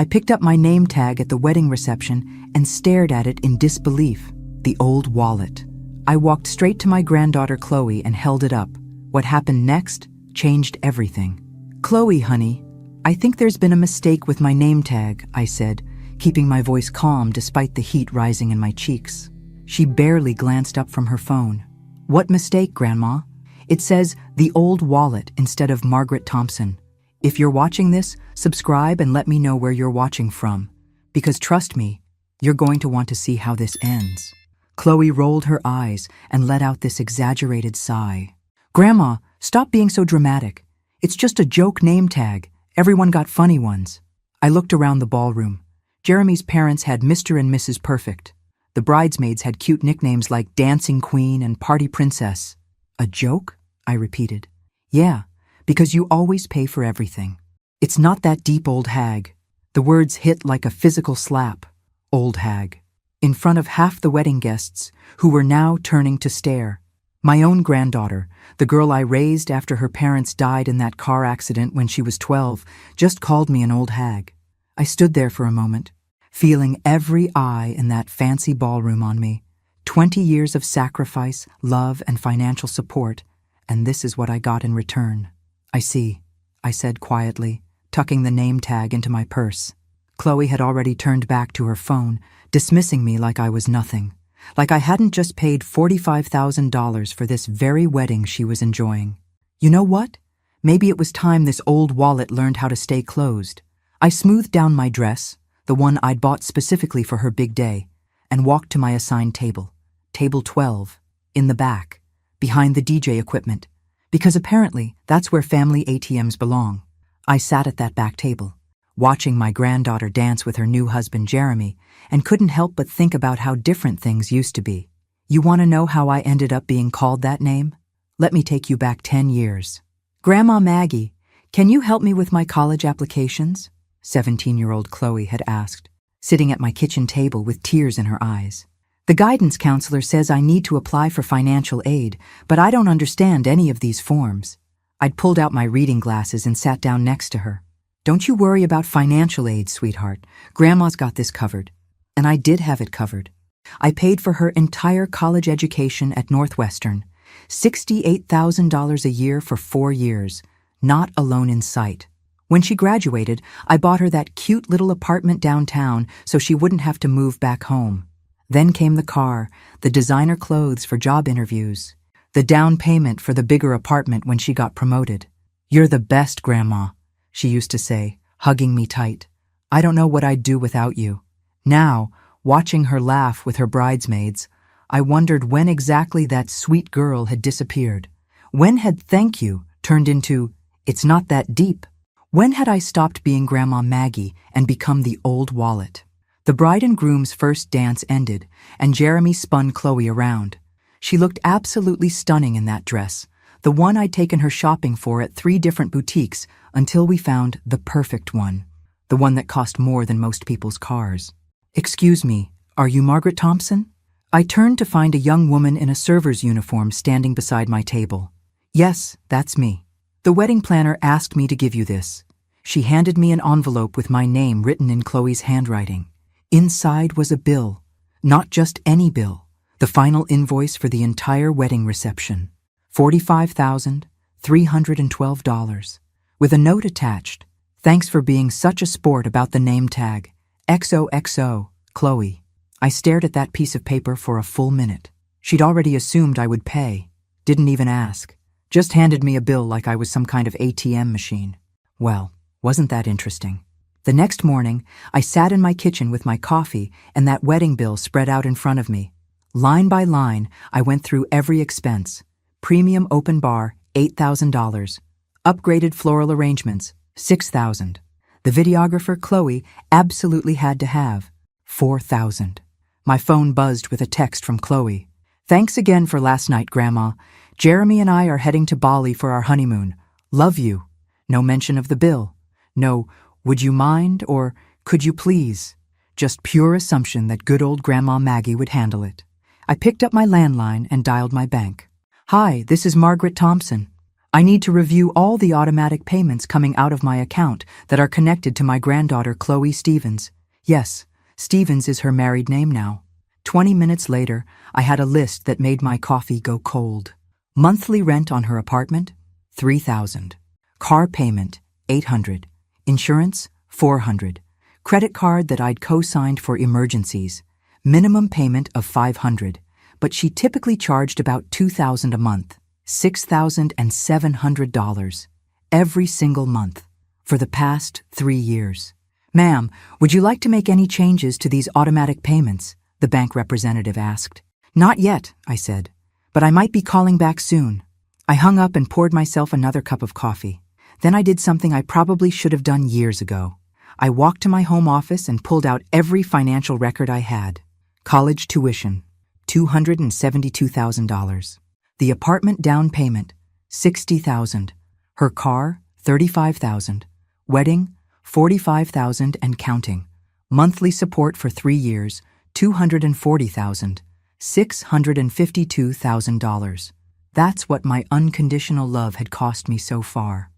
I picked up my name tag at the wedding reception and stared at it in disbelief. The old wallet. I walked straight to my granddaughter Chloe and held it up. What happened next changed everything. "Chloe, honey, I think there's been a mistake with my name tag," I said, keeping my voice calm despite the heat rising in my cheeks. She barely glanced up from her phone. "What mistake, Grandma?" "It says the old wallet instead of Margaret Thompson. If you're watching this, subscribe and let me know where you're watching from. Because trust me, you're going to want to see how this ends." Chloe rolled her eyes and let out this exaggerated sigh. "Grandma, stop being so dramatic. It's just a joke name tag. Everyone got funny ones." I looked around the ballroom. Jeremy's parents had Mr. and Mrs. Perfect. The bridesmaids had cute nicknames like Dancing Queen and Party Princess. "A joke?" I repeated. "Yeah, because you always pay for everything. It's not that deep, old hag." The words hit like a physical slap. Old hag. In front of half the wedding guests, who were now turning to stare. My own granddaughter, the girl I raised after her parents died in that car accident when she was 12, just called me an old hag. I stood there for a moment, feeling every eye in that fancy ballroom on me. 20 years of sacrifice, love, and financial support, and this is what I got in return. "I see," I said quietly, tucking the name tag into my purse. Chloe had already turned back to her phone, dismissing me like I was nothing, like I hadn't just paid $45,000 for this very wedding she was enjoying. You know what? Maybe it was time this old wallet learned how to stay closed. I smoothed down my dress, the one I'd bought specifically for her big day, and walked to my assigned table, table 12, in the back, behind the DJ equipment, because apparently that's where family ATMs belong. I sat at that back table, watching my granddaughter dance with her new husband Jeremy, and couldn't help but think about how different things used to be. You want to know how I ended up being called that name? Let me take you back 10 years. "Grandma Maggie, can you help me with my college applications?" 17-year-old Chloe had asked, sitting at my kitchen table with tears in her eyes. "The guidance counselor says I need to apply for financial aid, but I don't understand any of these forms." I'd pulled out my reading glasses and sat down next to her. "Don't you worry about financial aid, sweetheart. Grandma's got this covered." And I did have it covered. I paid for her entire college education at Northwestern, $68,000 a year for 4 years, not a loan in sight. When she graduated, I bought her that cute little apartment downtown so she wouldn't have to move back home. Then came the car, the designer clothes for job interviews, the down payment for the bigger apartment when she got promoted. "You're the best, Grandma," she used to say, hugging me tight. "I don't know what I'd do without you." Now, watching her laugh with her bridesmaids, I wondered when exactly that sweet girl had disappeared. When had "thank you" turned into "it's not that deep"? When had I stopped being Grandma Maggie and become the old wallet? The bride and groom's first dance ended, and Jeremy spun Chloe around. She looked absolutely stunning in that dress, the one I'd taken her shopping for at 3 different boutiques until we found the perfect one, the one that cost more than most people's cars. "Excuse me, are you Margaret Thompson?" I turned to find a young woman in a server's uniform standing beside my table. "Yes, that's me. The wedding planner asked me to give you this." She handed me an envelope with my name written in Chloe's handwriting. Inside was a bill, not just any bill, the final invoice for the entire wedding reception, $45,312, with a note attached. "Thanks for being such a sport about the name tag. XOXO, Chloe." I stared at that piece of paper for a full minute. She'd already assumed I would pay, didn't even ask, just handed me a bill like I was some kind of ATM machine. Well, wasn't that interesting? The next morning, I sat in my kitchen with my coffee and that wedding bill spread out in front of me. Line by line, I went through every expense. Premium open bar, $8,000. Upgraded floral arrangements, $6,000. The videographer, Chloe, absolutely had to have $4,000. My phone buzzed with a text from Chloe. "Thanks again for last night, Grandma. Jeremy and I are heading to Bali for our honeymoon. Love you." No mention of the bill. No, "would you mind?" or "could you please?" Just pure assumption that good old Grandma Maggie would handle it. I picked up my landline and dialed my bank. "Hi, this is Margaret Thompson." I need to review all the automatic payments coming out of my account that are connected to my granddaughter Chloe Stevens. Yes, Stevens is her married name now. 20 minutes later, I had a list that made my coffee go cold. Monthly rent on her apartment, $3,000. Car payment, $800. Insurance, $400. Credit card that I'd co-signed for emergencies. Minimum payment of $500, but she typically charged about $2,000 a month, $6,700 every single month for the past 3 years. "Ma'am, would you like to make any changes to these automatic payments?" the bank representative asked. "Not yet," I said, "but I might be calling back soon." I hung up and poured myself another cup of coffee. Then I did something I probably should have done years ago. I walked to my home office and pulled out every financial record I had. College tuition, $272,000. The apartment down payment, $60,000. Her car, $35,000. Wedding, $45,000 and counting. Monthly support for 3 years, $240,000. $652,000. That's what my unconditional love had cost me so far.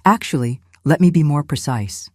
Actually, let me be more precise.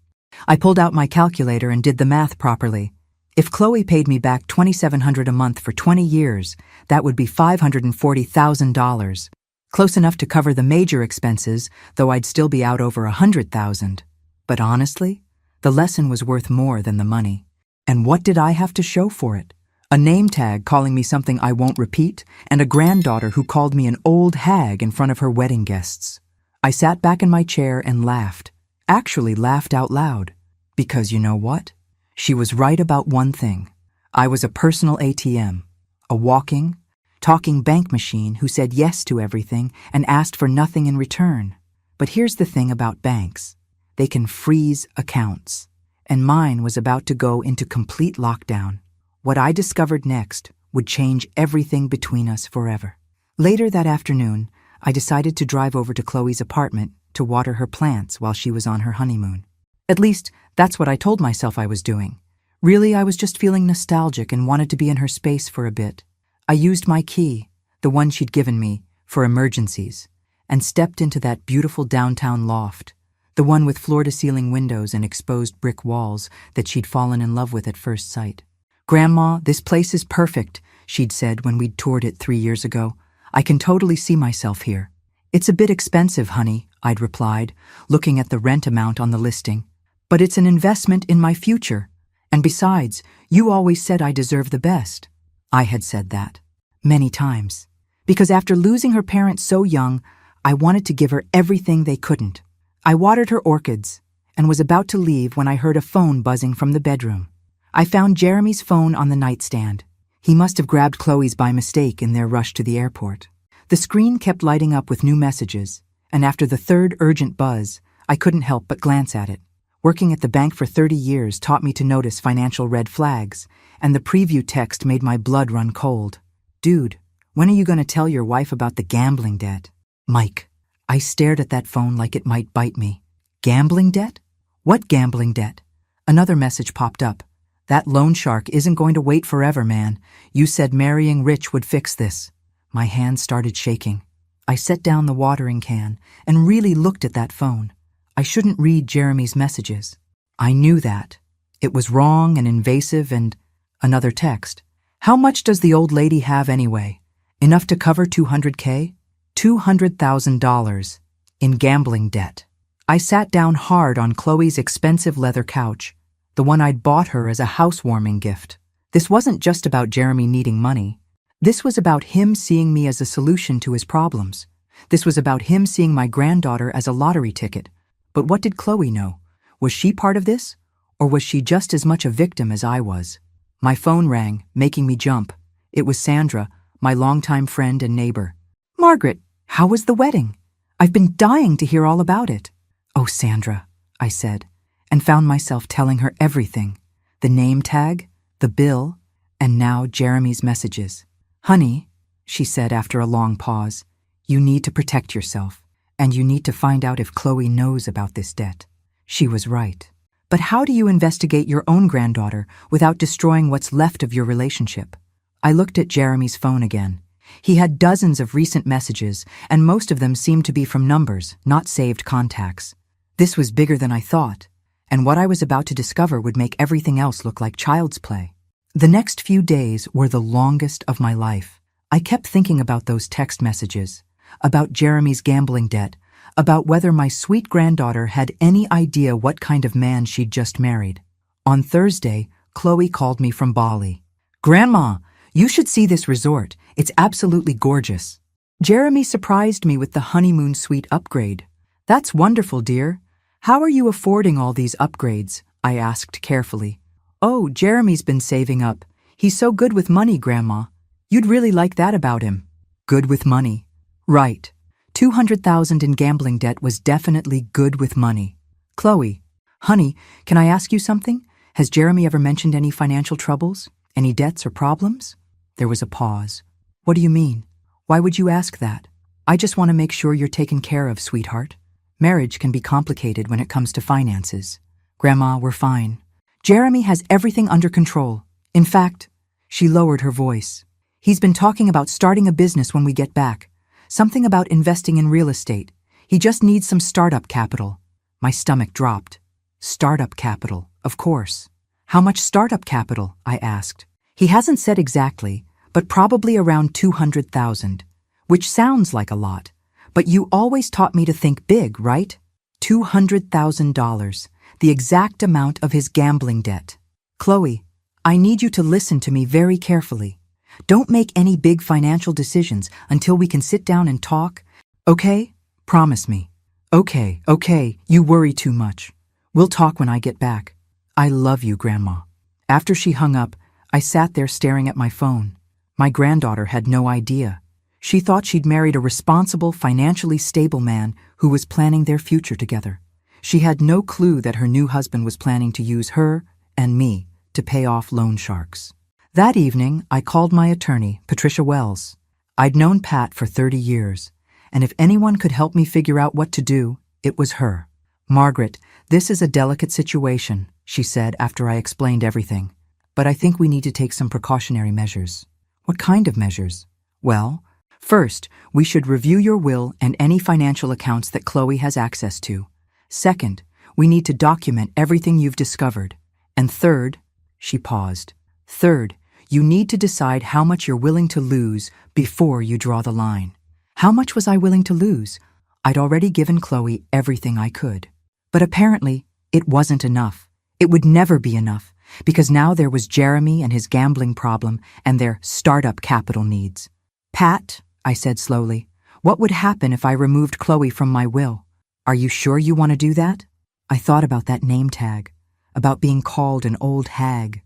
I pulled out my calculator and did the math properly. If Chloe paid me back $2,700 a month for 20 years, that would be $540,000. Close enough to cover the major expenses, though I'd still be out over $100,000. But honestly, the lesson was worth more than the money. And what did I have to show for it? A name tag calling me something I won't repeat, and a granddaughter who called me an old hag in front of her wedding guests. I sat back in my chair and laughed. Actually laughed out loud. Because you know what? She was right about one thing. I was a personal ATM, a walking, talking bank machine who said yes to everything and asked for nothing in return. But here's the thing about banks. They can freeze accounts. And mine was about to go into complete lockdown. What I discovered next would change everything between us forever. Later that afternoon, I decided to drive over to Chloe's apartment to water her plants while she was on her honeymoon. At least, that's what I told myself I was doing. Really, I was just feeling nostalgic and wanted to be in her space for a bit. I used my key, the one she'd given me, for emergencies, and stepped into that beautiful downtown loft, the one with floor-to-ceiling windows and exposed brick walls that she'd fallen in love with at first sight. "Grandma, this place is perfect," she'd said when we'd toured it 3 years ago. "I can totally see myself here." "It's a bit expensive, honey," I'd replied, looking at the rent amount on the listing. "But it's an investment in my future. And besides, you always said I deserve the best." I had said that. Many times. Because after losing her parents so young, I wanted to give her everything they couldn't. I watered her orchids and was about to leave when I heard a phone buzzing from the bedroom. I found Jeremy's phone on the nightstand. He must have grabbed Chloe's by mistake in their rush to the airport. The screen kept lighting up with new messages, and after the third urgent buzz, I couldn't help but glance at it. Working at the bank for 30 years taught me to notice financial red flags, and the preview text made my blood run cold. "Dude, when are you going to tell your wife about the gambling debt?" "Mike." I stared at that phone like it might bite me. "Gambling debt? What gambling debt?" Another message popped up. "That loan shark isn't going to wait forever, man. You said marrying rich would fix this." My hands started shaking. I set down the watering can and really looked at that phone. I shouldn't read Jeremy's messages. I knew that. It was wrong and invasive. And another text. "How much does the old lady have anyway? Enough to cover $200K? $200,000 in gambling debt." I sat down hard on Chloe's expensive leather couch, the one I'd bought her as a housewarming gift. This wasn't just about Jeremy needing money. This was about him seeing me as a solution to his problems. This was about him seeing my granddaughter as a lottery ticket. But what did Chloe know? Was she part of this? Or was she just as much a victim as I was? My phone rang, making me jump. It was Sandra, my longtime friend and neighbor. "Margaret, how was the wedding? I've been dying to hear all about it." "Oh, Sandra," I said, and found myself telling her everything. The name tag, the bill, and now Jeremy's messages. "Honey," she said after a long pause, "you need to protect yourself, and you need to find out if Chloe knows about this debt." She was right. But how do you investigate your own granddaughter without destroying what's left of your relationship? I looked at Jeremy's phone again. He had dozens of recent messages, and most of them seemed to be from numbers, not saved contacts. This was bigger than I thought, and what I was about to discover would make everything else look like child's play. The next few days were the longest of my life. I kept thinking about those text messages, about Jeremy's gambling debt, about whether my sweet granddaughter had any idea what kind of man she'd just married. On Thursday, Chloe called me from Bali. "Grandma, you should see this resort. It's absolutely gorgeous." Jeremy surprised me with the honeymoon suite upgrade. "That's wonderful, dear. How are you affording all these upgrades?" I asked carefully. "Oh, Jeremy's been saving up. He's so good with money, Grandma. You'd really like that about him." Good with money. Right. 200,000 in gambling debt was definitely good with money. "Chloe, honey, can I ask you something? Has Jeremy ever mentioned any financial troubles? Any debts or problems?" There was a pause. "What do you mean? Why would you ask that?" "I just want to make sure you're taken care of, sweetheart. Marriage can be complicated when it comes to finances. Grandma, we're fine. Jeremy has everything under control. In fact," she lowered her voice, "he's been talking about starting a business when we get back. Something about investing in real estate. He just needs some startup capital." My stomach dropped. Startup capital, of course. "How much startup capital?" I asked. "He hasn't said exactly, but probably around 200,000, which sounds like a lot. But you always taught me to think big, right? $200,000, the exact amount of his gambling debt. Chloe, I need you to listen to me very carefully. Don't make any big financial decisions until we can sit down and talk. Okay? Promise me." Okay, you worry too much. We'll talk when I get back. I love you, Grandma." After she hung up, I sat there staring at my phone. My granddaughter had no idea. She thought she'd married a responsible, financially stable man who was planning their future together. She had no clue that her new husband was planning to use her and me to pay off loan sharks. That evening, I called my attorney, Patricia Wells. I'd known Pat for 30 years, and if anyone could help me figure out what to do, it was her. "Margaret, this is a delicate situation," she said after I explained everything. "But I think we need to take some precautionary measures." "What kind of measures?" "Well, first, we should review your will and any financial accounts that Chloe has access to. Second, we need to document everything you've discovered. And third," she paused, "third, you need to decide how much you're willing to lose before you draw the line." How much was I willing to lose? I'd already given Chloe everything I could. But apparently, it wasn't enough. It would never be enough, because now there was Jeremy and his gambling problem and their startup capital needs. "Pat," I said slowly, "what would happen if I removed Chloe from my will? Are you sure you want to do that?" I thought about that name tag, about being called an old hag,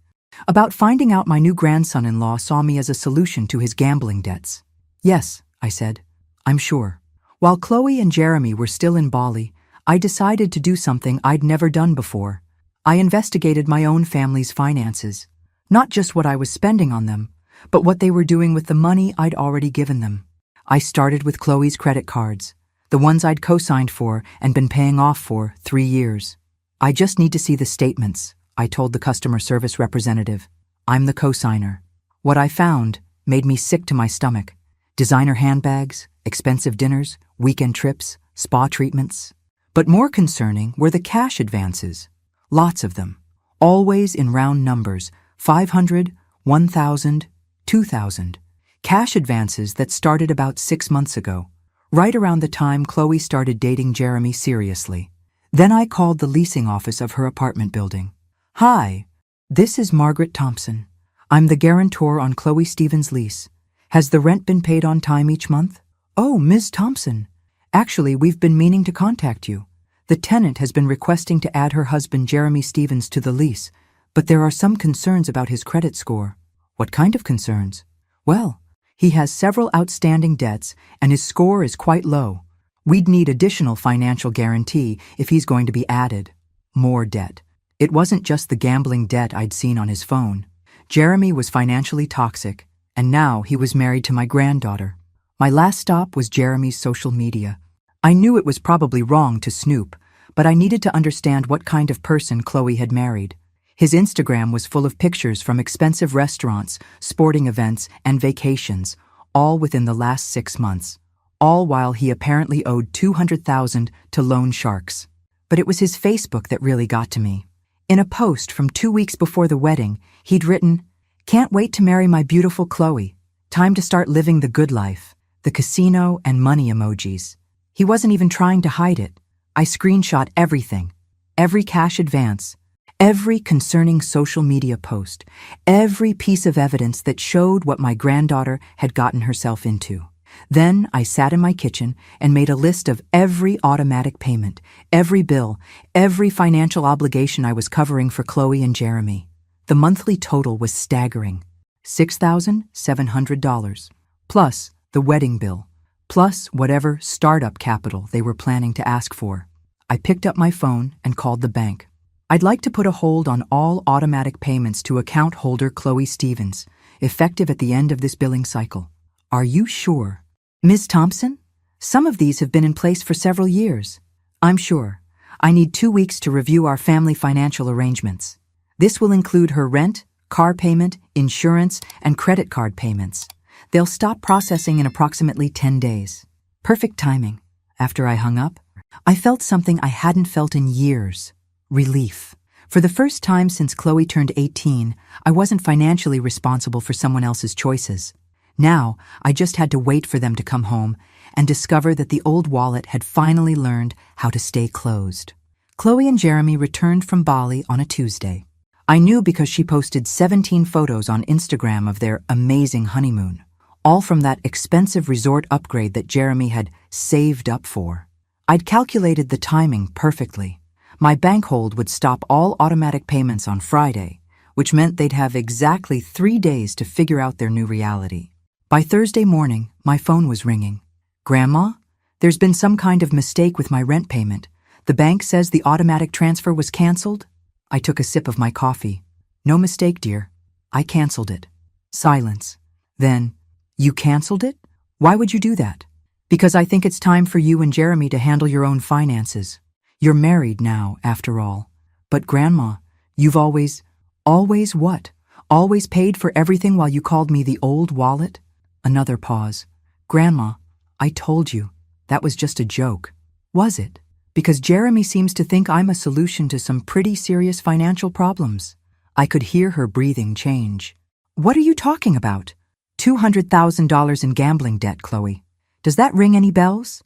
about finding out my new grandson-in-law saw me as a solution to his gambling debts. "Yes," I said, "I'm sure." While Chloe and Jeremy were still in Bali, I decided to do something I'd never done before. I investigated my own family's finances, not just what I was spending on them, but what they were doing with the money I'd already given them. I started with Chloe's credit cards, the ones I'd co-signed for and been paying off for 3 years. "I just need to see the statements," I told the customer service representative. "I'm the co-signer." What I found made me sick to my stomach. Designer handbags, expensive dinners, weekend trips, spa treatments. But more concerning were the cash advances. Lots of them. Always in round numbers, 500, 1,000, 2,000. Cash advances that started about 6 months ago, right around the time Chloe started dating Jeremy seriously. Then I called the leasing office of her apartment building. "Hi, this is Margaret Thompson. I'm the guarantor on Chloe Stevens' lease. Has the rent been paid on time each month?" "Oh, Ms. Thompson. Actually, we've been meaning to contact you. The tenant has been requesting to add her husband Jeremy Stevens to the lease, but there are some concerns about his credit score." "What kind of concerns?" "Well, he has several outstanding debts and his score is quite low. We'd need additional financial guarantee if he's going to be added." More debt. It wasn't just the gambling debt I'd seen on his phone. Jeremy was financially toxic, and now he was married to my granddaughter. My last stop was Jeremy's social media. I knew it was probably wrong to snoop, but I needed to understand what kind of person Chloe had married. His Instagram was full of pictures from expensive restaurants, sporting events, and vacations, all within the last 6 months, all while he apparently owed $200,000 to loan sharks. But it was his Facebook that really got to me. In a post from 2 weeks before the wedding, he'd written, "Can't wait to marry my beautiful Chloe. Time to start living the good life." The casino and money emojis. He wasn't even trying to hide it. I screenshot everything. Every cash advance, every concerning social media post, every piece of evidence that showed what my granddaughter had gotten herself into. Then I sat in my kitchen and made a list of every automatic payment, every bill, every financial obligation I was covering for Chloe and Jeremy. The monthly total was staggering. $6,700, plus the wedding bill, plus whatever startup capital they were planning to ask for. I picked up my phone and called the bank. I'd like to put a hold on all automatic payments to account holder Chloe Stevens, effective at the end of this billing cycle. Are you sure? Ms. Thompson? Some of these have been in place for several years. I'm sure. I need 2 weeks to review our family financial arrangements. This will include her rent, car payment, insurance, and credit card payments. They'll stop processing in approximately 10 days. Perfect timing. After I hung up, I felt something I hadn't felt in years. Relief. For the first time since Chloe turned 18, I wasn't financially responsible for someone else's choices. Now, I just had to wait for them to come home and discover that the old wallet had finally learned how to stay closed. Chloe and Jeremy returned from Bali on a Tuesday. I knew because she posted 17 photos on Instagram of their amazing honeymoon, all from that expensive resort upgrade that Jeremy had saved up for. I'd calculated the timing perfectly. My bank hold would stop all automatic payments on Friday, which meant they'd have exactly 3 days to figure out their new reality. By Thursday morning, my phone was ringing. "Grandma, there's been some kind of mistake with my rent payment. The bank says the automatic transfer was canceled." I took a sip of my coffee. "No mistake, dear. I canceled it." Silence. Then, "You canceled it? Why would you do that?" "Because I think it's time for you and Jeremy to handle your own finances. You're married now, after all." "But Grandma, you've always what? Always paid for everything while you called me the old wallet?" Another pause. "Grandma, I told you, that was just a joke." "Was it? Because Jeremy seems to think I'm a solution to some pretty serious financial problems." I could hear her breathing change. "What are you talking about?" $200,000 in gambling debt, Chloe. Does that ring any bells?"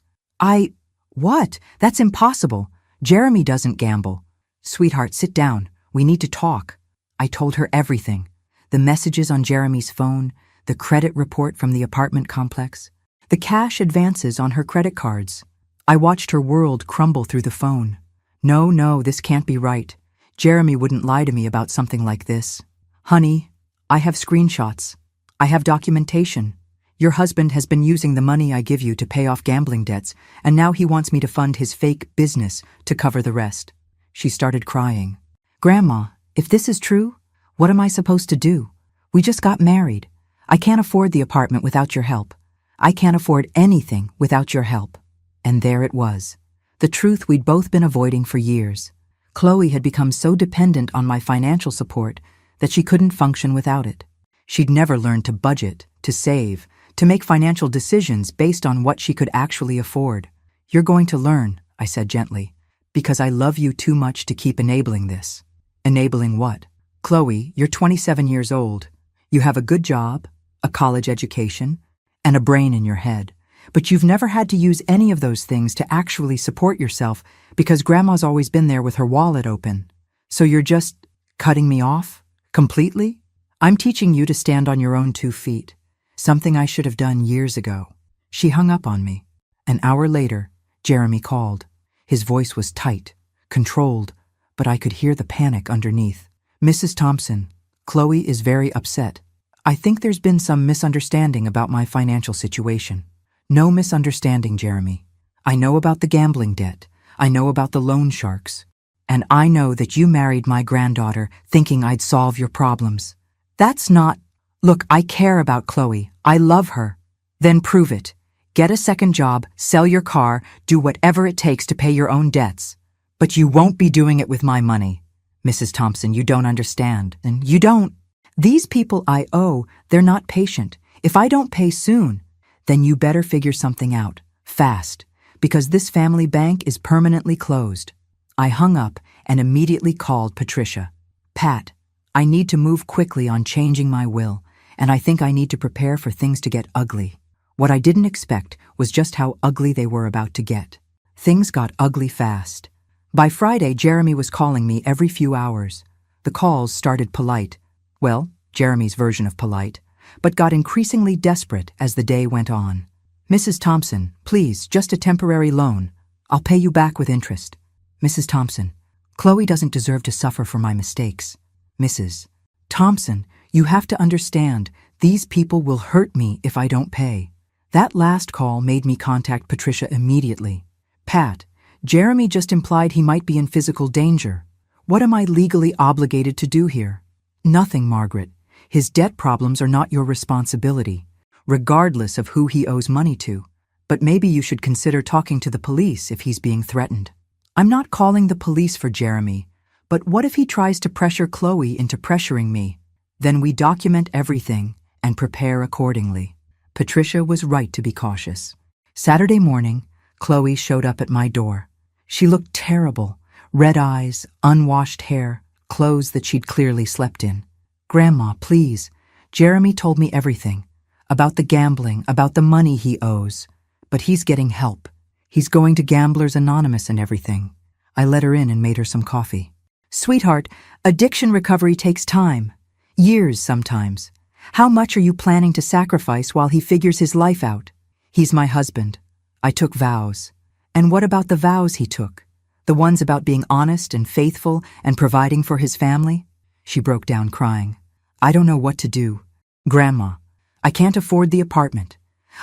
What? That's impossible. Jeremy doesn't gamble." "Sweetheart, sit down. We need to talk." I told her everything. The messages on Jeremy's phone, the credit report from the apartment complex, the cash advances on her credit cards. I watched her world crumble through the phone. No, this can't be right. Jeremy wouldn't lie to me about something like this. "Honey, I have screenshots. I have documentation. Your husband has been using the money I give you to pay off gambling debts, and now he wants me to fund his fake business to cover the rest." She started crying. "Grandma, if this is true, what am I supposed to do? We just got married. I can't afford the apartment without your help. I can't afford anything without your help." And there it was. The truth we'd both been avoiding for years. Chloe had become so dependent on my financial support that she couldn't function without it. She'd never learned to budget, to save, to make financial decisions based on what she could actually afford. "You're going to learn," I said gently, "because I love you too much to keep enabling this." "Enabling what?" "Chloe, you're 27 years old. You have a good job, a college education, and a brain in your head. But you've never had to use any of those things to actually support yourself because Grandma's always been there with her wallet open. So you're just cutting me off? Completely? I'm teaching you to stand on your own 2 feet, something I should have done years ago." She hung up on me. An hour later, Jeremy called. His voice was tight, controlled, but I could hear the panic underneath. "Mrs. Thompson, Chloe is very upset. I think there's been some misunderstanding about my financial situation." "No misunderstanding, Jeremy. I know about the gambling debt. I know about the loan sharks. And I know that you married my granddaughter thinking I'd solve your problems. That's not... Look, I care about Chloe. I love her. Then prove it. Get a second job, sell your car, do whatever it takes to pay your own debts. But you won't be doing it with my money. Mrs. Thompson, you don't understand. And you don't. These people I owe, they're not patient. If I don't pay soon, then you better figure something out, fast, because this family bank is permanently closed. I hung up and immediately called Patricia. Pat, I need to move quickly on changing my will, and I think I need to prepare for things to get ugly. What I didn't expect was just how ugly they were about to get. Things got ugly fast. By Friday, Jeremy was calling me every few hours. The calls started polite. Well, Jeremy's version of polite, but got increasingly desperate as the day went on. Mrs. Thompson, please, just a temporary loan. I'll pay you back with interest. Mrs. Thompson, Chloe doesn't deserve to suffer for my mistakes. Mrs. Thompson, you have to understand, these people will hurt me if I don't pay. That last call made me contact Patricia immediately. Pat, Jeremy just implied he might be in physical danger. What am I legally obligated to do here? Nothing, Margaret. His debt problems are not your responsibility, regardless of who he owes money to. But maybe you should consider talking to the police if he's being threatened. I'm not calling the police for Jeremy, but what if he tries to pressure Chloe into pressuring me? Then we document everything and prepare accordingly. Patricia was right to be cautious. Saturday morning, Chloe showed up at my door. She looked terrible, red eyes, unwashed hair, clothes that she'd clearly slept in. Grandma, please, Jeremy told me everything. About the gambling, about the money he owes. But he's getting help. He's going to Gamblers Anonymous and everything. I let her in and made her some coffee. Sweetheart, addiction recovery takes time. Years sometimes. How much are you planning to sacrifice while he figures his life out? He's my husband. I took vows. And what about the vows he took? The ones about being honest and faithful and providing for his family? She broke down crying. I don't know what to do. Grandma, I can't afford the apartment.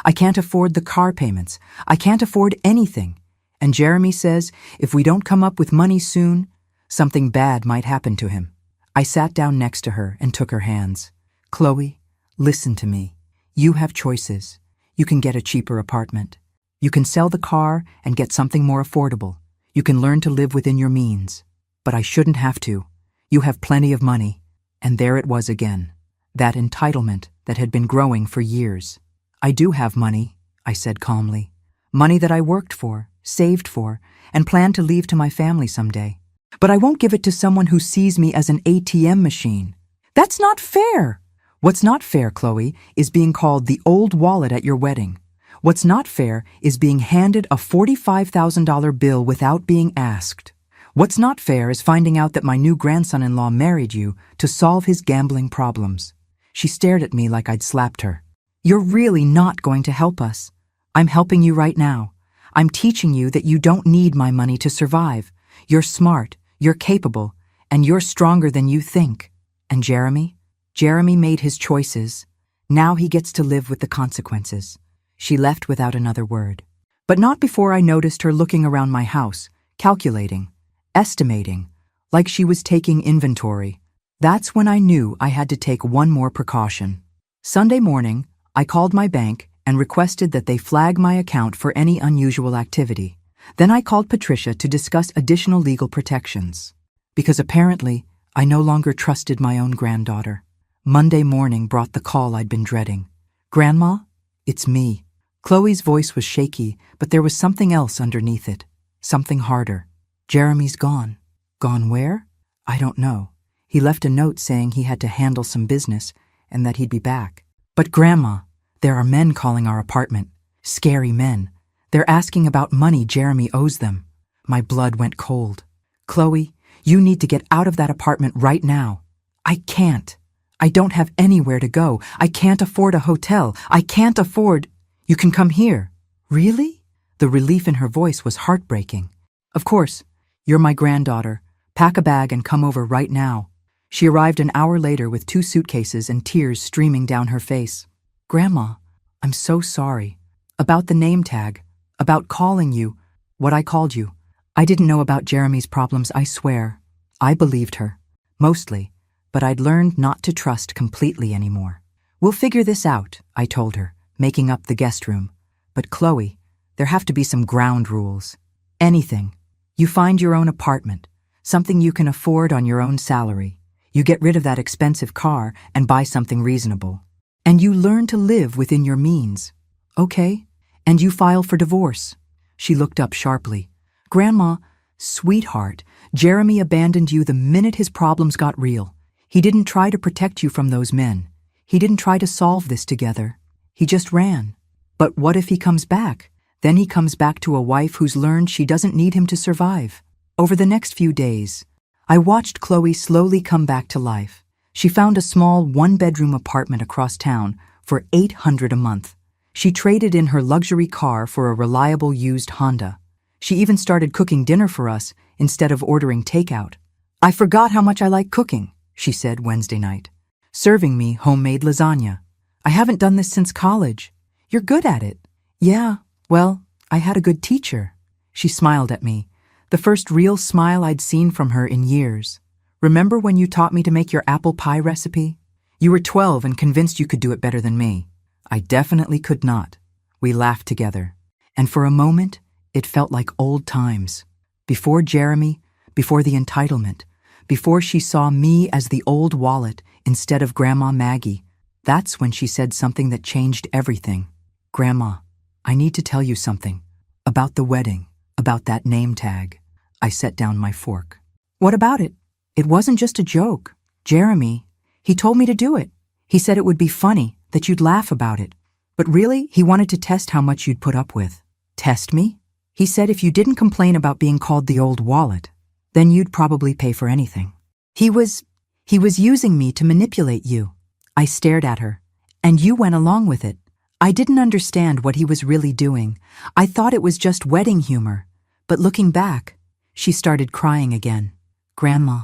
I can't afford the car payments. I can't afford anything. And Jeremy says if we don't come up with money soon, something bad might happen to him. I sat down next to her and took her hands. Chloe, listen to me. You have choices. You can get a cheaper apartment. You can sell the car and get something more affordable. You can learn to live within your means. But I shouldn't have to. You have plenty of money. And there it was again. That entitlement that had been growing for years. I do have money, I said calmly. Money that I worked for, saved for, and planned to leave to my family someday. But I won't give it to someone who sees me as an ATM machine. That's not fair. What's not fair, Chloe, is being called the old wallet at your wedding. What's not fair is being handed a $45,000 bill without being asked. What's not fair is finding out that my new grandson-in-law married you to solve his gambling problems. She stared at me like I'd slapped her. You're really not going to help us. I'm helping you right now. I'm teaching you that you don't need my money to survive. You're smart, you're capable, and you're stronger than you think. And Jeremy? Jeremy made his choices. Now he gets to live with the consequences. She left without another word. But not before I noticed her looking around my house, calculating, estimating, like she was taking inventory. That's when I knew I had to take one more precaution. Sunday morning, I called my bank and requested that they flag my account for any unusual activity. Then I called Patricia to discuss additional legal protections. Because apparently, I no longer trusted my own granddaughter. Monday morning brought the call I'd been dreading. Grandma, it's me. Chloe's voice was shaky, but there was something else underneath it. Something harder. Jeremy's gone. Gone where? I don't know. He left a note saying he had to handle some business and that he'd be back. But Grandma, there are men calling our apartment. Scary men. They're asking about money Jeremy owes them. My blood went cold. Chloe, you need to get out of that apartment right now. I can't. I don't have anywhere to go. I can't afford a hotel. I can't afford... You can come here. Really? The relief in her voice was heartbreaking. Of course. You're my granddaughter. Pack a bag and come over right now. She arrived an hour later with 2 suitcases and tears streaming down her face. Grandma, I'm so sorry. About the name tag. About calling you. What I called you. I didn't know about Jeremy's problems, I swear. I believed her. Mostly. But I'd learned not to trust completely anymore. We'll figure this out, I told her, making up the guest room. But Chloe, there have to be some ground rules. Anything. You find your own apartment, something you can afford on your own salary. You get rid of that expensive car and buy something reasonable. And you learn to live within your means. Okay? And you file for divorce. She looked up sharply. Grandma, sweetheart, Jeremy abandoned you the minute his problems got real. He didn't try to protect you from those men. He didn't try to solve this together. He just ran. But what if he comes back? Then he comes back to a wife who's learned she doesn't need him to survive. Over the next few days, I watched Chloe slowly come back to life. She found a small one-bedroom apartment across town for $800 a month. She traded in her luxury car for a reliable used Honda. She even started cooking dinner for us instead of ordering takeout. I forgot how much I like cooking, she said Wednesday night, serving me homemade lasagna. I haven't done this since college. You're good at it. Yeah, well, I had a good teacher. She smiled at me, the first real smile I'd seen from her in years. Remember when you taught me to make your apple pie recipe? You were 12 and convinced you could do it better than me. I definitely could not. We laughed together. And for a moment, it felt like old times. Before Jeremy, before the entitlement, before she saw me as the old wallet instead of Grandma Maggie, that's when she said something that changed everything. Grandma, I need to tell you something. About the wedding, about that name tag. I set down my fork. What about it? It wasn't just a joke. Jeremy, he told me to do it. He said it would be funny, that you'd laugh about it. But really, he wanted to test how much you'd put up with. Test me? He said if you didn't complain about being called the old wallet, then you'd probably pay for anything. He was using me to manipulate you. I stared at her, and you went along with it. I didn't understand what he was really doing. I thought it was just wedding humor. But looking back, she started crying again. Grandma,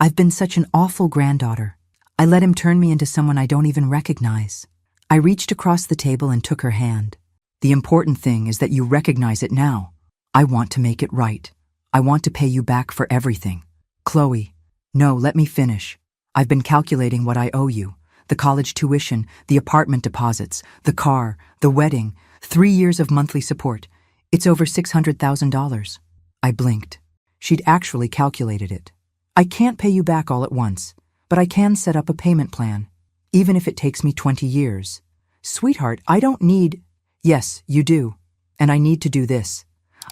I've been such an awful granddaughter. I let him turn me into someone I don't even recognize. I reached across the table and took her hand. The important thing is that you recognize it now. I want to make it right. I want to pay you back for everything. Chloe, no, let me finish. I've been calculating what I owe you. The college tuition, the apartment deposits, the car, the wedding, 3 years of monthly support. It's over $600,000. I blinked. She'd actually calculated it. I can't pay you back all at once, but I can set up a payment plan, even if it takes me 20 years. Sweetheart, I don't need... Yes, you do. And I need to do this.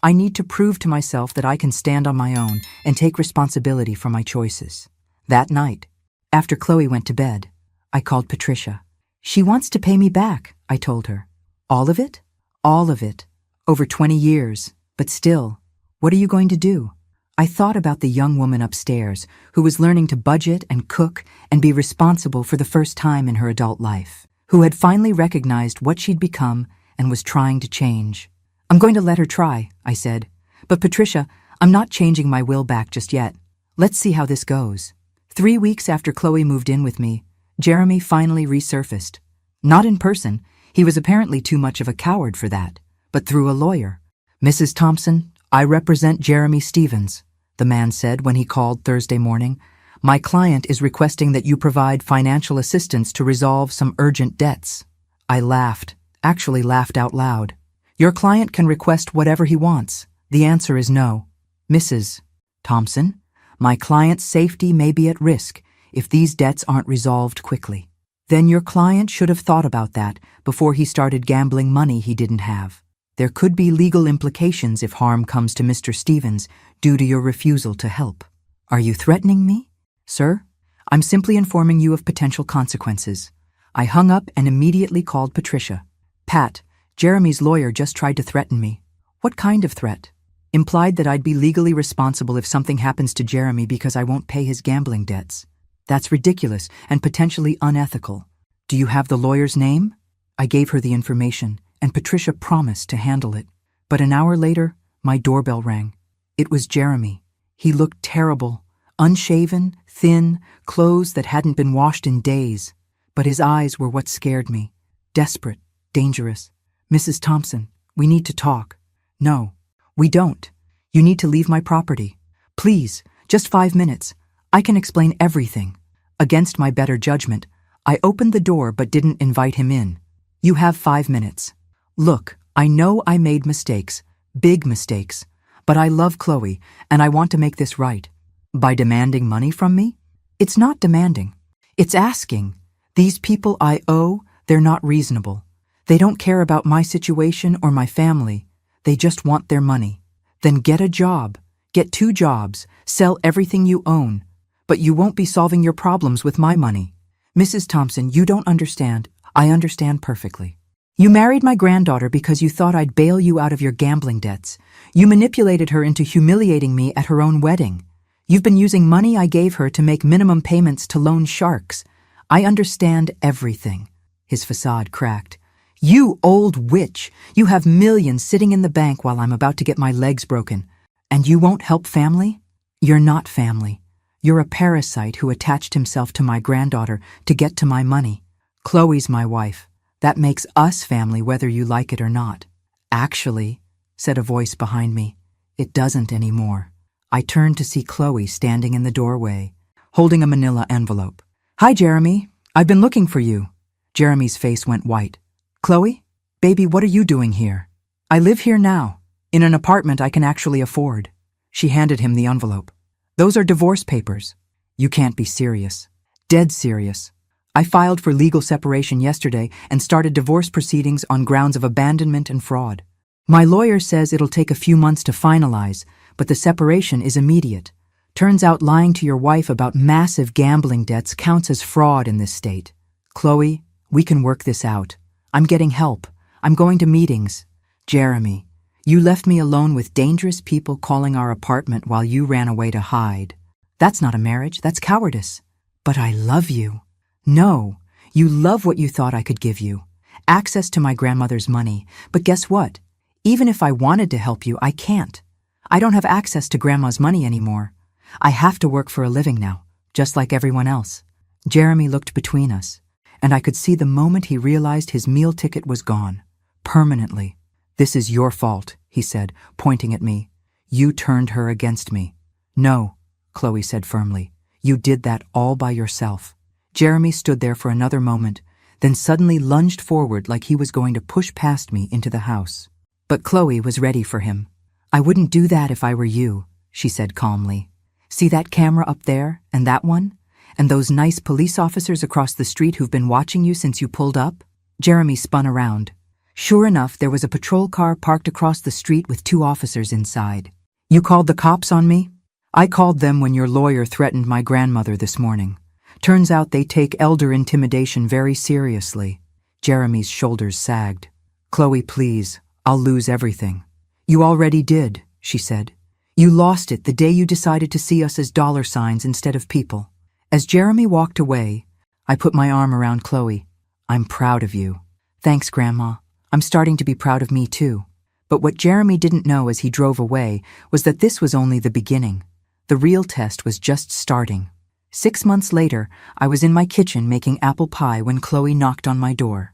I need to prove to myself that I can stand on my own and take responsibility for my choices. That night, after Chloe went to bed, I called Patricia. She wants to pay me back, I told her. All of it? All of it. Over 20 years. But still, what are you going to do? I thought about the young woman upstairs who was learning to budget and cook and be responsible for the first time in her adult life, who had finally recognized what she'd become and was trying to change. I'm going to let her try, I said. But Patricia, I'm not changing my will back just yet. Let's see how this goes. 3 weeks after Chloe moved in with me, Jeremy finally resurfaced. Not in person, he was apparently too much of a coward for that, but through a lawyer. Mrs. Thompson, I represent Jeremy Stevens, the man said when he called Thursday morning. My client is requesting that you provide financial assistance to resolve some urgent debts. I laughed, actually laughed out loud. Your client can request whatever he wants. The answer is no. Mrs. Thompson, my client's safety may be at risk if these debts aren't resolved quickly. Then your client should have thought about that before he started gambling money he didn't have. There could be legal implications if harm comes to Mr. Stevens due to your refusal to help. Are you threatening me? Sir, I'm simply informing you of potential consequences. I hung up and immediately called Patricia. Pat, Jeremy's lawyer just tried to threaten me. What kind of threat? Implied that I'd be legally responsible if something happens to Jeremy because I won't pay his gambling debts. That's ridiculous and potentially unethical. Do you have the lawyer's name? I gave her the information, and Patricia promised to handle it. But an hour later, my doorbell rang. It was Jeremy. He looked terrible, unshaven, thin, clothes that hadn't been washed in days. But his eyes were what scared me. Desperate, dangerous. Mrs. Thompson, we need to talk. No, we don't. You need to leave my property. Please, just 5 minutes. I can explain everything. Against my better judgment, I opened the door but didn't invite him in. You have 5 minutes. Look, I know I made mistakes, big mistakes, but I love Chloe and I want to make this right. By demanding money from me? It's not demanding. It's asking. These people I owe, They're not reasonable. They don't care about my situation or my family. They just want their money. Then get a job. Get 2 jobs. Sell everything you own. But you won't be solving your problems with my money. Mrs. Thompson, you don't understand. I understand perfectly. You married my granddaughter because you thought I'd bail you out of your gambling debts. You manipulated her into humiliating me at her own wedding. You've been using money I gave her to make minimum payments to loan sharks. I understand everything. His facade cracked. You old witch! You have millions sitting in the bank while I'm about to get my legs broken. And you won't help family? You're not family. You're a parasite who attached himself to my granddaughter to get to my money. Chloe's my wife. That makes us family whether you like it or not. Actually, said a voice behind me, it doesn't anymore. I turned to see Chloe standing in the doorway, holding a manila envelope. Hi, Jeremy. I've been looking for you. Jeremy's face went white. Chloe? Baby, what are you doing here? I live here now, in an apartment I can actually afford. She handed him the envelope. Those are divorce papers. You can't be serious. Dead serious. I filed for legal separation yesterday and started divorce proceedings on grounds of abandonment and fraud. My lawyer says it'll take a few months to finalize, but the separation is immediate. Turns out lying to your wife about massive gambling debts counts as fraud in this state. Chloe, we can work this out. I'm getting help. I'm going to meetings. Jeremy, you left me alone with dangerous people calling our apartment while you ran away to hide. That's not a marriage, that's cowardice. But I love you. No, you love what you thought I could give you. Access to my grandmother's money. But guess what? Even if I wanted to help you, I can't. I don't have access to Grandma's money anymore. I have to work for a living now, just like everyone else. Jeremy looked between us, and I could see the moment he realized his meal ticket was gone. Permanently. This is your fault, he said, pointing at me. You turned her against me. No, Chloe said firmly. You did that all by yourself. Jeremy stood there for another moment, then suddenly lunged forward like he was going to push past me into the house. But Chloe was ready for him. I wouldn't do that if I were you, she said calmly. See that camera up there, and that one? And those nice police officers across the street who've been watching you since you pulled up? Jeremy spun around. Sure enough, there was a patrol car parked across the street with 2 officers inside. You called the cops on me? I called them when your lawyer threatened my grandmother this morning. Turns out they take elder intimidation very seriously. Jeremy's shoulders sagged. Chloe, please, I'll lose everything. You already did, she said. You lost it the day you decided to see us as dollar signs instead of people. As Jeremy walked away, I put my arm around Chloe. I'm proud of you. Thanks, Grandma. I'm starting to be proud of me too. But what Jeremy didn't know as he drove away was that this was only the beginning. The real test was just starting. 6 months later, I was in my kitchen making apple pie when Chloe knocked on my door.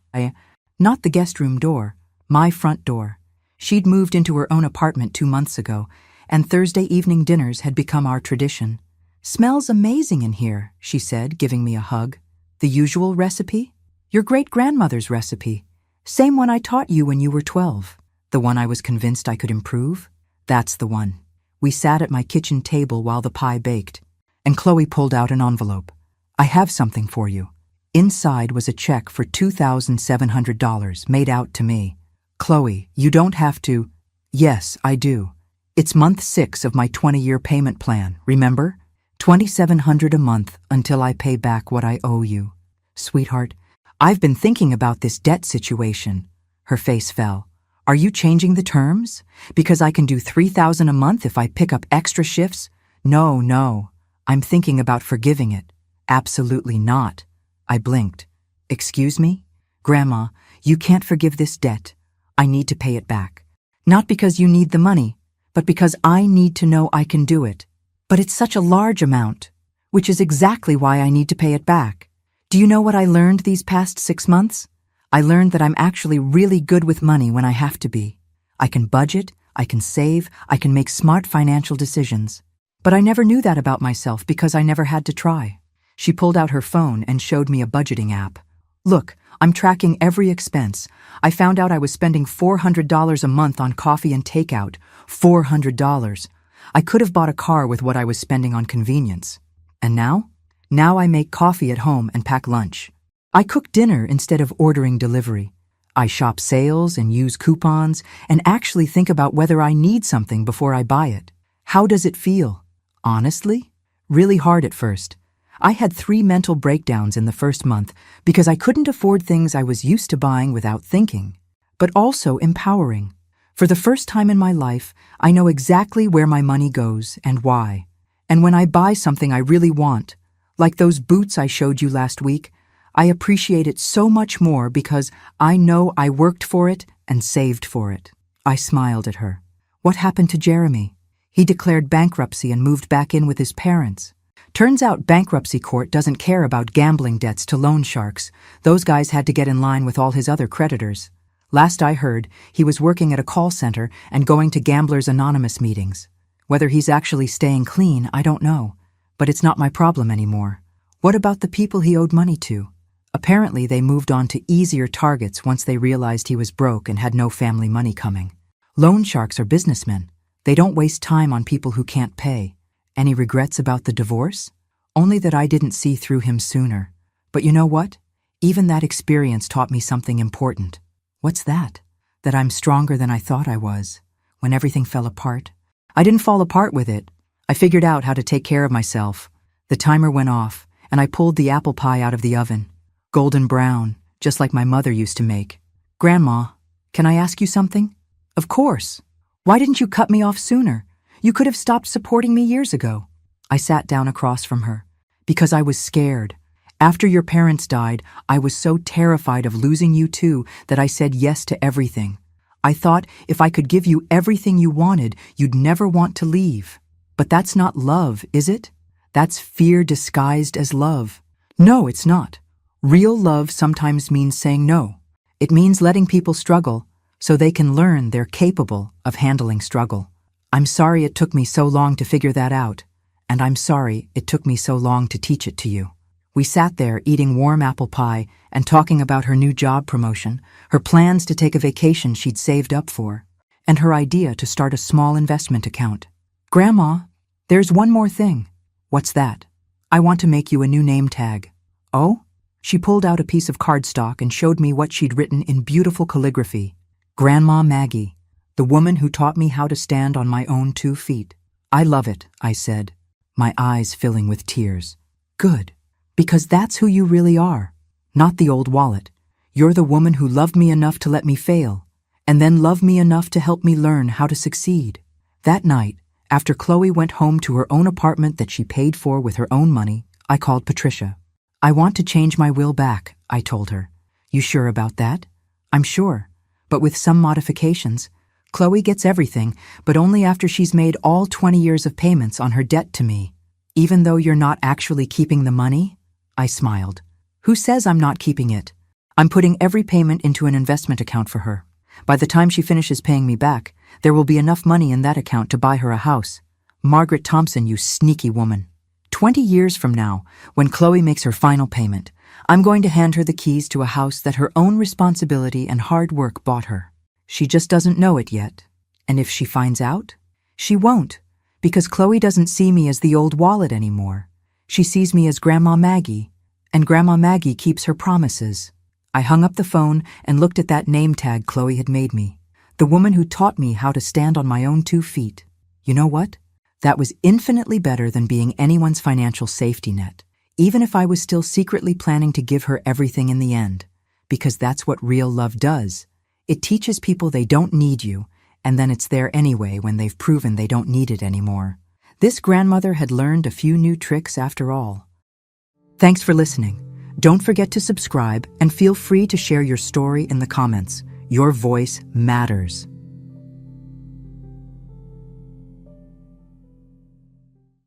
Not the guest room door, my front door. She'd moved into her own apartment 2 months ago, and Thursday evening dinners had become our tradition. Smells amazing in here, she said, giving me a hug. The usual recipe? Your great-grandmother's recipe. Same one I taught you when you were 12. The one I was convinced I could improve? That's the one. We sat at my kitchen table while the pie baked, and Chloe pulled out an envelope. I have something for you. Inside was a check for $2,700 made out to me. Chloe, you don't have to. Yes, I do. It's month 6 of my 20-year payment plan, remember? $2,700 a month until I pay back what I owe you. Sweetheart, I've been thinking about this debt situation. Her face fell. Are you changing the terms? Because I can do $3,000 a month if I pick up extra shifts? No. I'm thinking about forgiving it. Absolutely not. I blinked. Excuse me? Grandma, you can't forgive this debt. I need to pay it back. Not because you need the money, but because I need to know I can do it. But it's such a large amount, which is exactly why I need to pay it back. Do you know what I learned these past 6 months? I learned that I'm actually really good with money when I have to be. I can budget, I can save, I can make smart financial decisions. But I never knew that about myself because I never had to try. She pulled out her phone and showed me a budgeting app. Look, I'm tracking every expense. I found out I was spending $400 a month on coffee and takeout. $400. I could have bought a car with what I was spending on convenience. And now? Now I make coffee at home and pack lunch. I cook dinner instead of ordering delivery. I shop sales and use coupons and actually think about whether I need something before I buy it. How does it feel? Honestly, really hard at first. I had 3 mental breakdowns in the first month because I couldn't afford things I was used to buying without thinking. But also empowering. For the first time in my life, I know exactly where my money goes and why. And when I buy something I really want, like those boots I showed you last week, I appreciate it so much more because I know I worked for it and saved for it. I smiled at her. What happened to Jeremy? He declared bankruptcy and moved back in with his parents. Turns out bankruptcy court doesn't care about gambling debts to loan sharks. Those guys had to get in line with all his other creditors. Last I heard, he was working at a call center and going to Gamblers Anonymous meetings. Whether he's actually staying clean, I don't know. But it's not my problem anymore. What about the people he owed money to? Apparently they moved on to easier targets once they realized he was broke and had no family money coming. Loan sharks are businessmen. They don't waste time on people who can't pay. Any regrets about the divorce? Only that I didn't see through him sooner. But you know what? Even that experience taught me something important. What's that? That I'm stronger than I thought I was. When everything fell apart. I didn't fall apart with it. I figured out how to take care of myself. The timer went off, and I pulled the apple pie out of the oven. Golden brown, just like my mother used to make. Grandma, can I ask you something? Of course. Why didn't you cut me off sooner? You could have stopped supporting me years ago. I sat down across from her. Because I was scared. After your parents died, I was so terrified of losing you too that I said yes to everything. I thought if I could give you everything you wanted, you'd never want to leave. But that's not love, is it? That's fear disguised as love. No, it's not. Real love sometimes means saying no. It means letting people struggle so they can learn they're capable of handling struggle. I'm sorry it took me so long to figure that out, and I'm sorry it took me so long to teach it to you. We sat there eating warm apple pie and talking about her new job promotion, her plans to take a vacation she'd saved up for, and her idea to start a small investment account. Grandma, there's one more thing. What's that? I want to make you a new name tag. Oh? She pulled out a piece of cardstock and showed me what she'd written in beautiful calligraphy. Grandma Maggie, the woman who taught me how to stand on my own 2 feet. I love it, I said, my eyes filling with tears. Good, because that's who you really are, not the old wallet. You're the woman who loved me enough to let me fail, and then loved me enough to help me learn how to succeed. That night, after Chloe went home to her own apartment that she paid for with her own money, I called Patricia. I want to change my will back, I told her. You sure about that? I'm sure, but with some modifications. Chloe gets everything, but only after she's made all 20 years of payments on her debt to me. Even though you're not actually keeping the money? I smiled. Who says I'm not keeping it? I'm putting every payment into an investment account for her. By the time she finishes paying me back, there will be enough money in that account to buy her a house. Margaret Thompson, you sneaky woman. 20 years from now, when Chloe makes her final payment, I'm going to hand her the keys to a house that her own responsibility and hard work bought her. She just doesn't know it yet. And if she finds out? She won't, because Chloe doesn't see me as the old wallet anymore. She sees me as Grandma Maggie, and Grandma Maggie keeps her promises. I hung up the phone and looked at that name tag Chloe had made me. The woman who taught me how to stand on my own 2 feet. You know what? That was infinitely better than being anyone's financial safety net, even if I was still secretly planning to give her everything in the end, because that's what real love does. It teaches people they don't need you, and then it's there anyway when they've proven they don't need it anymore. This grandmother had learned a few new tricks after all. Thanks for listening. Don't forget to subscribe and feel free to share your story in the comments. Your voice matters.